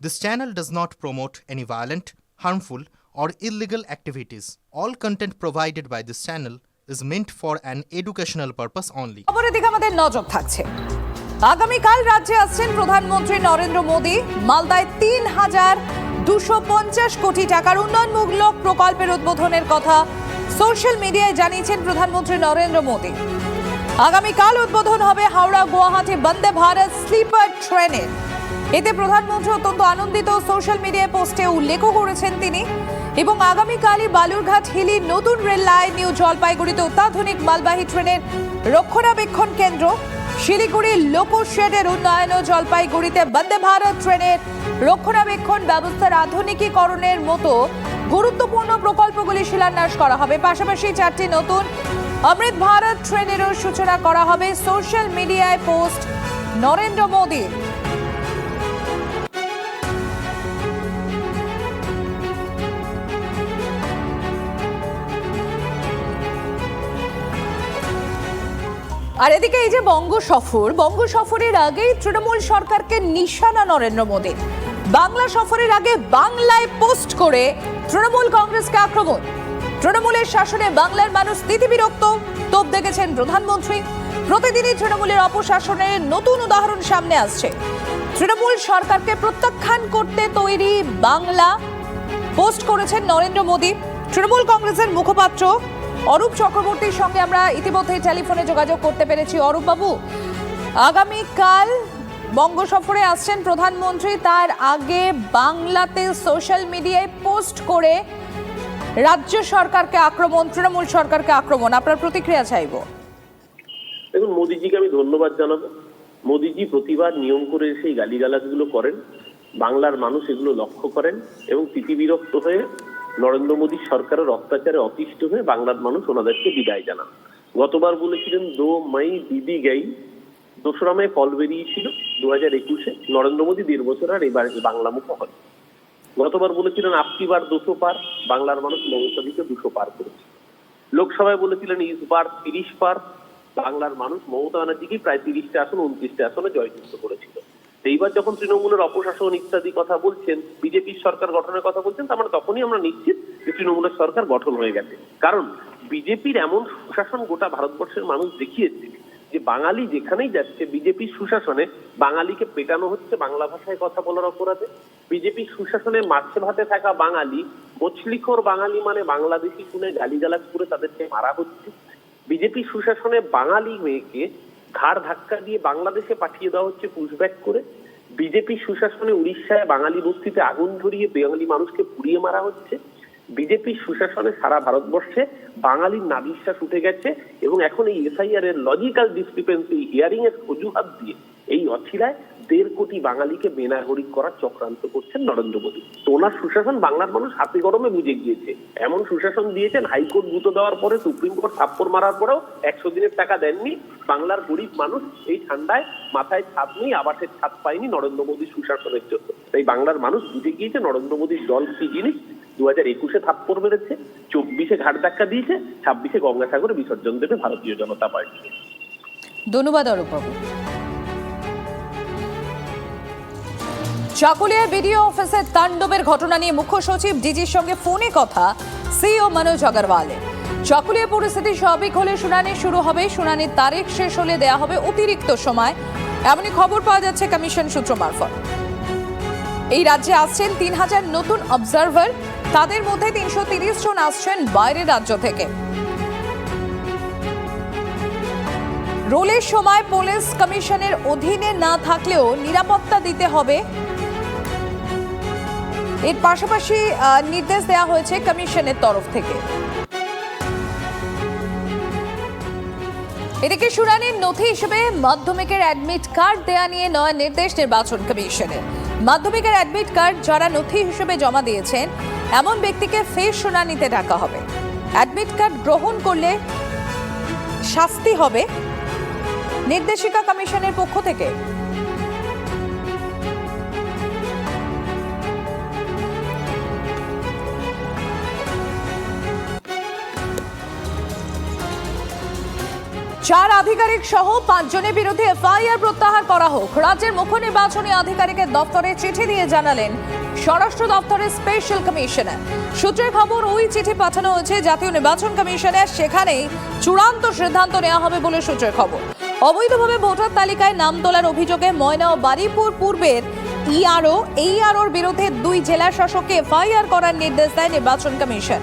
This channel does not promote any violent, harmful, or illegal activities. All content provided by this channel is meant for an educational purpose only. খবরের দিকে আমাদের নজর থাকছে। আগামীকাল রাজ্যে আসছেন প্রধানমন্ত্রী নরেন্দ্র মোদী। মালদায় ৩,২৫০ কোটি টাকার উন্নয়নমূলক প্রকল্পের উদ্বোধনের কথা সোশ্যাল মিডিয়ায় জানিয়েছেন প্রধানমন্ত্রী নরেন্দ্র মোদী। আগামীকাল উদ্বোধন হবে হাওড়া গুয়াহাটি বন্দে ভারত স্লিপার ট্রেনের। এতে প্রধানমন্ত্রী অত্যন্ত আনন্দিত, সোশ্যাল মিডিয়ায় পোস্টে উল্লেখ করেছেন তিনি। এবং আগামীকালই বালুরঘাট হিলি নতুন রেল লাইন, নিউ জলপাইগুড়িতে অত্যাধুনিক মালবাহী ট্রেনের রক্ষণাবেক্ষণ কেন্দ্র, শিলিগুড়ির লোকো শেডের উন্নয়ন ও জলপাইগুড়িতে বন্দে ভারত ট্রেনের রক্ষণাবেক্ষণ ব্যবস্থার আধুনিকীকরণের মতো গুরুত্বপূর্ণ প্রকল্পগুলি শিলান্যাস করা হবে। পাশাপাশি 4টি নতুন অমৃত ভারত ট্রেনেরও সূচনা করা হবে। সোশ্যাল মিডিয়ায় পোস্ট নরেন্দ্র মোদীর। আর এদিকে এই যে বঙ্গ সফরের আগেই তৃণমূল সরকারকে নিশানা নরেন্দ্র মোদী। বাংলা সফরের আগে বাংলায় পোস্ট করে তৃণমূল কংগ্রেসকে আক্রমণ। তৃণমূলের শাসনে বাংলার মানুষ স্থিতিবিরক্ত, তোপ দেখেছেন প্রধানমন্ত্রী। প্রতিদিনই তৃণমূলের অপশাসনের নতুন উদাহরণ সামনে আসছে। তৃণমূল সরকারকে প্রত্যাখ্যান করতে তৈরি বাংলা পোস্ট করেছেন নরেন্দ্র মোদী। তৃণমূল কংগ্রেসের মুখপাত্র অরূপ চক্রবর্তীর সঙ্গে আমরা ইতিমধ্যেই টেলিফোনে যোগাযোগ করতে পেরেছি। অরূপ বাবু, আগামীকাল বঙ্গ সফরে আসছেন প্রধানমন্ত্রী, তার আগে বাংলাতে সোশ্যাল মিডিয়ায় পোস্ট করে রাজ্য সরকারকে আক্রমণ, তৃণমূল সরকারকে আক্রমণ, আপনার প্রতিক্রিয়া চাইব। দেখুন, মোদিজিকে আমি ধন্যবাদ জানাবো। মোদিজি প্রতিবার নিয়ম করে সেই গালিগালাজগুলো করেন, বাংলার মানুষ এগুলো লক্ষ্য করেন এবং তিতিবিরক্ত হয়ে নরেন্দ্র মোদী সরকারের অত্যাচারে অতিষ্ঠ হয়ে বাংলার মানুষ ওনাদেরকে বিদায় জানান। গতবার বলেছিলেন 2 মে দিদি গেই, 2রা মে ফল বেরিয়েছিল 2021-এ। নরেন্দ্র মোদী 1.5 বছর আর এবার বাংলামুখ হন। গতবার বলেছিলেন আপকি বার 200 পার, বাংলার মানুষ মমতাদিকে 200 পার করেছে। লোকসভায় বলেছিলেন ইস বার 30 পার, বাংলার মানুষ মমতা ব্যানার্জিকে প্রায় 30টা আসন 29টা আসনে জয়যুক্ত করেছিল। এইবার যখন তৃণমূলের অপশাসন ইত্যাদি কথা বলছেন, বিজেপির সরকার গঠনের কথা বলছেন, তার মানে তখনই আমরা নিশ্চিত যে তৃণমূলের সরকার গঠন হয়ে গেছে। কারণ বিজেপির এমন সুশাসন গোটা ভারতবর্ষের মানুষ দেখিয়েছে যে বাঙালি যেখানেই যাচ্ছে বিজেপির সুশাসনে বাঙালিকে পেটানো হচ্ছে বাংলা ভাষায় কথা বলার অপরাধে। বিজেপির সুশাসনে মাছে ভাতে থাকা বাঙালি, মছলিখোর বাঙালি মানে বাংলাদেশি শুনে গালিগালাজ করে তাদেরকে মারা হচ্ছে। বিজেপির সুশাসনে বাঙালি মেয়েকে ঘাড় ধাক্কা দিয়ে বাংলাদেশে পাঠিয়ে দেওয়া হচ্ছে পুশব্যাক করে। বিজেপি সুশাসনে উড়িষ্যায় বাঙালি বস্তিতে আগুন ধরিয়ে বাঙালি মানুষকে পুড়িয়ে মারা হচ্ছে। বিজেপির সুশাসনে সারা ভারতবর্ষে বাঙালির নাবিশ্বাস উঠে গেছে এবং এখন এই এসআইআর এর লজিক্যাল ডিসক্রিপেন্সি হিয়ারিং এর অজুহাত দিয়ে এই অছিলায় 1.5 কোটি বাঙালিকে বেনাগরিক করার চক্রান্ত করছেন নরেন্দ্র মোদী। তো ওনার সুশাসন বাংলার মানুষ হাতে গরমে বুঝে গিয়েছে। এমন সুশাসন দিয়েছেন, হাইকোর্ট গুঁতো দেওয়ার পরে, সুপ্রিম কোর্ট থাপ্পড় মারার পরেও 100 দিনের টাকা দেননি। বাংলার গরিব মানুষ এই ঠান্ডায় মাথায় ছাদ নেই, আবাসের ছাদ পায়নি নরেন্দ্র মোদীর সুশাসনের জন্য। তাই বাংলার মানুষ বুঝে গিয়েছে নরেন্দ্র মোদীর দল কি জিনিস। 2021-এ থাপ্পড় মেরেছে, 24-এ ঘাট ধাক্কা দিয়েছে, 26-এ গঙ্গাসাগরে বিসর্জন দেবে ভারতীয় জনতা পার্টি। ধন্যবাদ অরূপ বাবু। চাকুলিয়ার বিডিও অফিসের তাণ্ডবের ঘটনা নিয়ে মুখ্য সচিব ডিজির সঙ্গে ফোনে কথা সিইও মনোজ আগরওয়ালের। চাকুলিয়া পরিস্থিতি স্বাভাবিক হলে শুনানি শুরু হবে। শুনানির তারিখ শেষ হলে দেয়া হবে অতিরিক্ত সময়, এমনই খবর পাওয়া যাচ্ছে কমিশন সূত্র মারফত। এই রাজ্যে আসছেন 3,000 নতুন অবজারভার, তাদের মধ্যে 330 জন আসছেন বাইরের রাজ্য থেকে। রোলের সময় পুলিশ কমিশনের অধীনে না থাকলেও নিরাপত্তা দিতে হবে। এর পাশাপাশি নির্দেশ দেওয়া হয়েছে কমিশনের তরফ থেকে। এদিকে শুনানির নথি হিসেবে মাধ্যমিকের অ্যাডমিট কার্ড দেয়া নিয়ে নয়া নির্দেশ নির্বাচন কমিশনের। মাধ্যমিকের অ্যাডমিট কার্ড যারা নথি হিসেবে জমা দিয়েছেন এমন ব্যক্তিকে ফের শুনানিতে ডাকা হবে। অ্যাডমিট কার্ড গ্রহণ করলে শাস্তি হবে নির্দেশিকা কমিশনের পক্ষ থেকে। 4 আধিকারিক সহ 5 জনের বিরুদ্ধে এফআইআর প্রত্যাহার করা হোক। রাজ্যের মুখ্য নির্বাচনী আধিকারিকের দপ্তরে চিঠি দিয়ে জানালেন স্বরাষ্ট্র দপ্তরের স্পেশাল কমিশনার। সূত্রের খবর, ওই চিঠি পাঠানো হয়েছে জাতীয় নির্বাচন কমিশনের, সেখানেই চূড়ান্ত সিদ্ধান্ত নেওয়া হবে বলে সূত্রের খবর। অবৈধভাবে ভোটার তালিকায় নাম তোলার অভিযোগে ময়না ও বারুইপুর পূর্বের এইআরওর বিরুদ্ধে 2 জেলা শাসককে এফআইআর করার নির্দেশ দেয় নির্বাচন কমিশন।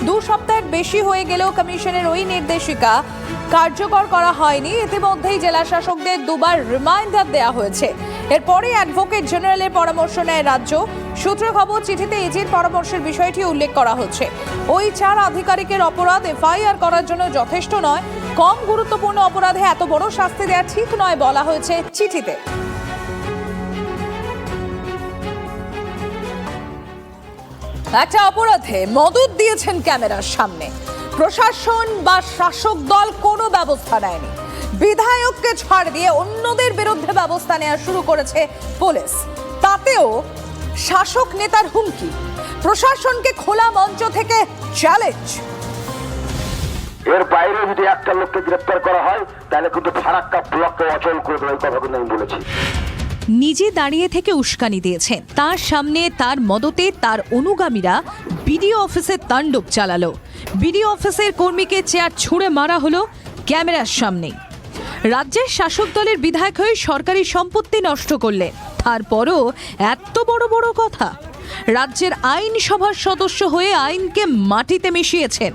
2 সপ্তাহের বেশি হয়ে গেলেও কমিশনের ওই নির্দেশিকা কার্যকর করা হয়নি। ইতিমধ্যেই জেলা শাসকদের 2 বার রিমাইন্ডার দেওয়া হয়েছে। এরপরে অ্যাডভোকেট জেনারেলের পরামর্শ নেয় রাজ্য। সূত্রের খবর, চিঠিতে এজির পরামর্শের বিষয়টি উল্লেখ করা হচ্ছে। ওই 4 আধিকারিকের অপরাধ এফআইআর করার জন্য যথেষ্ট নয়, কম গুরুত্বপূর্ণ অপরাধে এত বড় শাস্তি দেওয়া ঠিক নয় বলা হয়েছে চিঠিতে। একটা অপরাধে মদত দিয়েছেন ক্যামেরার সামনে, প্রশাসন বা শাসক দল কোনো ব্যবস্থা নেয়নি। বিধায়ককে ছাড় দিয়ে অন্যদের বিরুদ্ধে ব্যবস্থা নেওয়া শুরু করেছে পুলিশ। তাতেও শাসক নেতার হুমকি, প্রশাসনকে খোলা মঞ্চ থেকে চ্যালেঞ্জ। এর বাইরে যদি একটা লোককে গ্রেফতার করা হয় তাহলে কিন্তু ফারাক্কা ব্লককে অচল করে দেওয়ার কথা কিন্তু আমি বলেছি। নিজে দাঁড়িয়ে থেকে উস্কানি দিয়েছেন, তার সামনে তার মদতে তার অনুগামীরা বিডিও অফিসে তাণ্ডব চালালো। বিডিও অফিসের কর্মীকে চেয়ার ছুঁড়ে মারা হলো ক্যামেরার সামনেই। রাজ্যের শাসক দলের বিধায়ক হয়ে সরকারি সম্পত্তি নষ্ট করলেন, তারপরও এত বড় বড় কথা। রাজ্যের আইনসভার সদস্য হয়ে আইনকে মাটিতে মিশিয়েছেন।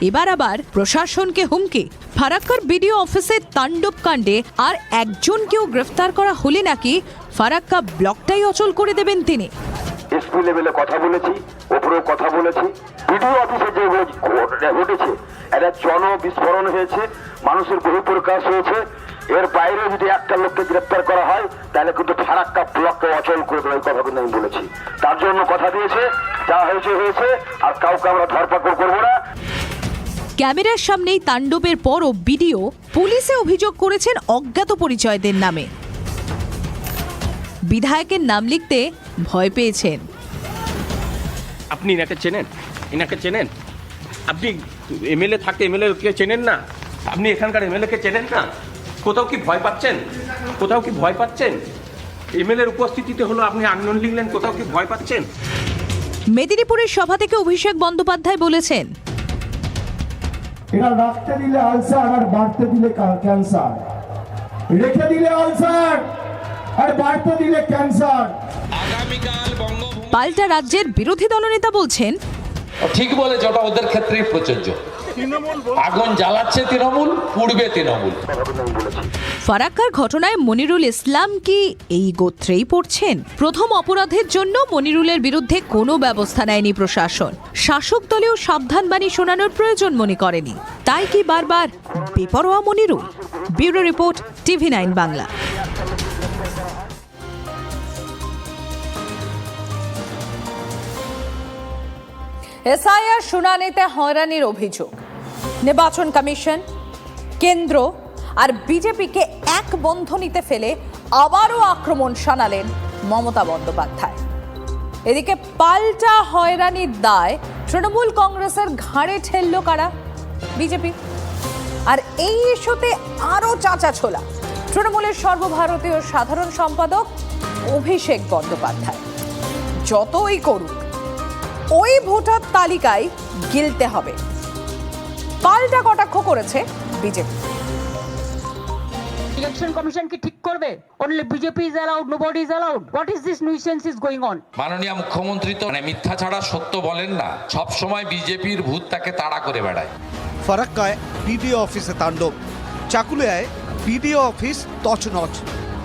এবার আবার প্রশাসনকে হুমকি। ফারাক্কার বিডিও অফিসের তাণ্ডব কাণ্ডে আর একজনকেও গ্রেফতার করা হলে নাকি ফারাক্কা ব্লকটাই অচল করে দেবেন তিনি। এসপি লেভেলে কথা বলেছি, ওপরেও কথা বলেছি। বিডিও অফিসে যে ঘটেছে একটা জনবিস্ফোরণ হয়েছে, মানুষের বহিঃপ্রকাশ হয়েছে। এর বাইরে যদি একটা লোককে গ্রেফতার করা হয় তাহলে কিন্তু ফারাক্কা ব্লককে অচল করে দেওয়ার কথা কিন্তু আমি বলেছি। তার জন্য কথা দিয়েছে, যা হয়েছে হয়েছে, আর কাউকে আমরা ধরপাকড় করবো না। ক্যামেরার সামনেই তাণ্ডবের পরও বিডিও পুলিশে অভিযোগ করেছেন অজ্ঞাত পরিচয়দের নামে। বিধায়কের নাম লিখতে ভয় পেয়েছেন। আপনি এনাকে চেনেন? এনাকে চেনেন? আপনি এমএলএ থাকতে এমএলএ কে চেনেন না? আপনি এখানকার এমএলএ কে চেনেন না? কোথাও কি ভয় পাচ্ছেন? কোথাও কি ভয় পাচ্ছেন? এমএলএর উপস্থিতিতে হলো আপনি আন্দোলন লিখলেন, কোথাও কি ভয় পাচ্ছেন? মেদিনীপুরের সভা থেকে অভিষেক বন্দ্যোপাধ্যায় বলেছেন, এটা রাখতে দিলে আলসার আর বাড়তে দিলে ক্যান্সার, রেখে দিলে আলসার আর বাড়তে দিলে ক্যান্সার। পাল্টা রাজ্যের বিরোধী দলনেতা বলছেন, ঠিক বলে যেটা ওদের ক্ষেত্রেই প্রযোজ্য। আগুন জ্বালাচ্ছে তৃণমূল, পূর্বে তৃণমূল। ফারাক্কার ঘটনায় মনিরুল ইসলাম কি এই গোত্রেই পড়ছেন? প্রথম অপরাধের জন্য মনিরুলের বিরুদ্ধে কোনো ব্যবস্থা নেয়নি প্রশাসন। শাসক দলেও সাবধানবাণী শোনানোর প্রয়োজন মনে করেনি। তাই কি বারবার বেপরোয়া Monirul? Bureau report, TV9 Bangla. SIR শুনানিতে হয়রানির অভিযোগ। নির্বাচন কমিশন, কেন্দ্র আর বিজেপিকে এক বন্ধনীতে ফেলে আবারও আক্রমণ শানালেন মমতা বন্দ্যোপাধ্যায়। এদিকে পাল্টা হয়রানির দায় তৃণমূল কংগ্রেসের ঘাড়ে ঠেলল কারা? বিজেপি। আর এই ইস্যুতে আরও চাঁচাছোলা তৃণমূলের সর্বভারতীয় সাধারণ সম্পাদক অভিষেক বন্দ্যোপাধ্যায়। যতই করুক, ওই ভোটার তালিকায় গিলতে হবে, পাল্টা কটাক্ষ করেছে বিজেপি। ইলেকশন কমিশন কি ঠিক করবে? only BJP is allowed, nobody is allowed. What is this nuisance is going on? মাননীয় মুখ্যমন্ত্রী তো মিথ্যা ছাড়া সত্য বলেন না, সব সময় বিজেপির ভূত তাকে তাড়া করে বেড়ায়। ফারাক্কায় বিডিও অফিসে তাণ্ডব, চাকুলিয়ায় বিডিও অফিস তছনছ,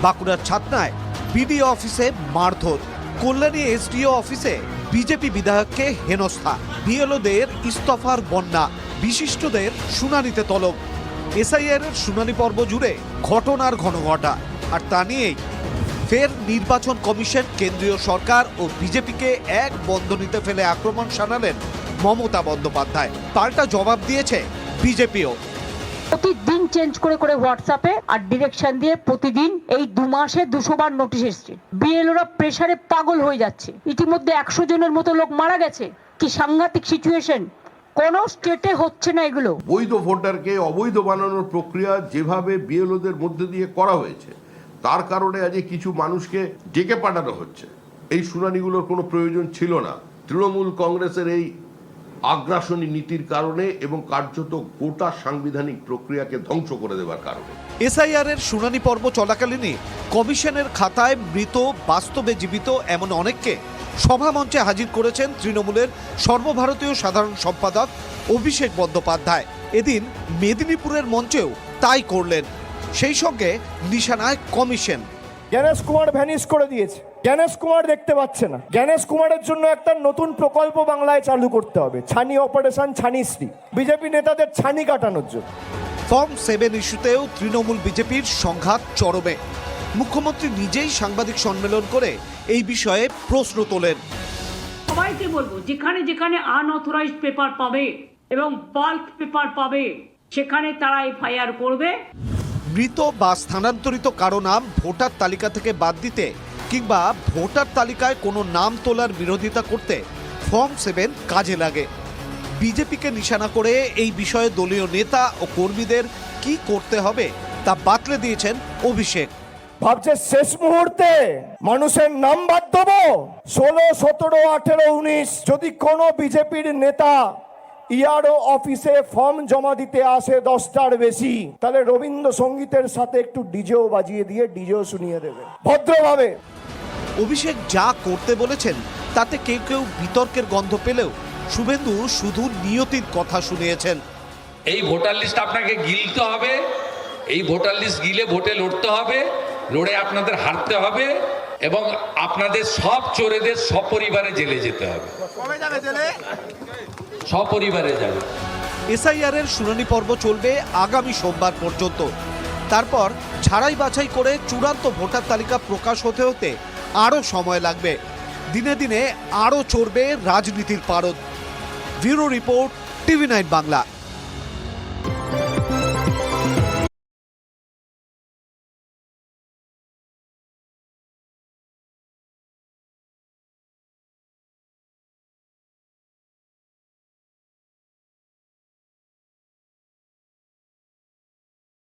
বাঁকুড়ার ছাতনায় বিডিও অফিসে মারধর, কল্যাণী এসডিও অফিসে বিজেপি বিধায়ককে হেনস্থা, বিএলওদের ইস্তফার বন্যা, বিশিষ্টদের শুনানিতে তলব। এসআইআর এর শুনানি পর্ব জুড়ে ঘটনার ঘনঘটা, আর তা নিয়েই ফের নির্বাচন কমিশন, কেন্দ্রীয় সরকার ও বিজেপিকে এক বন্ধনীতে ফেলে আক্রমণ শানালেন মমতা বন্দ্যোপাধ্যায়। পাল্টা জবাব দিয়েছে বিজেপিও। প্রতিদিন চেঞ্জ করে করে হোয়াটসঅ্যাপে আর ডিরেকশন দিয়ে প্রতিদিন এই 2 মাসে 200 বার নোটিশ এসছে। বিএলওরা প্রেসারে পাগল হয়ে যাচ্ছে। ইতিমধ্যে 100 জনের মতো লোক মারা গেছে। কি সাংঘাতিক সিচুয়েশন! কোন স্টেটে হচ্ছে না এগুলো। বৈধ ভোটারকে অবৈধ বানানোর প্রক্রিয়া যেভাবে বিএলওদের মধ্যে দিয়ে করা হয়েছে, তার কারণে আজ কিছু মানুষকে ডেকে পাঠানো হচ্ছে। এই শুনানিগুলোর কোনো প্রয়োজন ছিল না। তৃণমূল কংগ্রেসের এই আগ্রাসনী নীতির কারণে এবং কার্যত গোটা সাংবিধানিক প্রক্রিয়াকে ধ্বংস করে দেওয়ার কারণে। এসআইআর এর শুনানি পর্ব চলাকালীনই কমিশনের খাতায় মৃত বাস্তবে জীবিত এমন অনেককে সভামঞ্চে হাজির করেছেন তৃণমূলের সর্বভারতীয় সাধারণ সম্পাদক অভিষেক বন্দ্যোপাধ্যায়। এদিন মেদিনীপুরের মঞ্চেও তাই করলেন। সেই সঙ্গে নিশানায় কমিশন। জ্ঞানেশ কুমার ভ্যানিশ করে দিয়েছে, জ্ঞানেশ কুমার দেখতে পাচ্ছে না। জ্ঞানেশ কুমারের জন্য একটা নতুন প্রকল্প বাংলায় চালু করতে হবে, ছানি অপারেশন ছানিশ্রী, বিজেপি নেতাদের ছানি কাটানোর জন্য। ফর্ম 7 ইস্যুতেও তৃণমূল বিজেপির সংঘাত চরমে। মুখ্যমন্ত্রী নিজেই সাংবাদিক সম্মেলন করে এই বিষয়ে প্রশ্ন তোলেন। সবাইকে বলবো, যেখানে যেখানে আনঅথরাইজড পেপার পাবে এবং বাল্ক পেপার পাবে সেখানে তারা এফআইআর করবে। মৃত বা স্থানান্তরিত কারো নাম ভোটার তালিকা থেকে বাদ দিতে কিংবা ভোটার তালিকায় কোনো নাম তোলার বিরোধিতা করতে ফর্ম 7 কাজে লাগে। বিজেপিকে নিশানা করে এই বিষয়ে দলীয় নেতা ও কর্মীদের কি করতে হবে তা বাতলে দিয়েছেন অভিষেক। ভাবছে শেষ মুহূর্তে মানুষের নাম বাদ দেবো। 16, 17, 18, 19 যদি কোনো বিজেপির নেতা ইআরও অফিসে ফর্ম জমা দিতে আসে 10টার বেশি, তাহলে রবীন্দ্রসঙ্গীতের সাথে একটু ডিজেও বাজিয়ে দিয়ে ডিজেও শুনিয়ে দেবে ভদ্রভাবে। অভিষেক যা করতে বলেছেন তাতে কেউ কেউ বিতর্কের গন্ধ পেলেও শুভেন্দু শুধু নিয়তির কথা শুনিয়েছেন। এই ভোটার লিস্ট আপনাকে গিলতে হবে, এই ভোটার লিস্ট গিলে ভোটে লড়তে হবে, লড়ে আপনাদের হারতে হবে এবং আপনাদের সব চোরেদের সপরিবারে জেলে যেতে হবে। সপরিবারে যাবে। এসআইআর এর শুনানি পর্ব চলবে আগামী সোমবার পর্যন্ত। তারপর ছাড়াই বাছাই করে চূড়ান্ত ভোটার তালিকা প্রকাশ হতে হতে আরও সময় লাগবে। দিনে দিনে আরও চড়বে রাজনীতির পারদ। Bureau report, TV9 Bangla.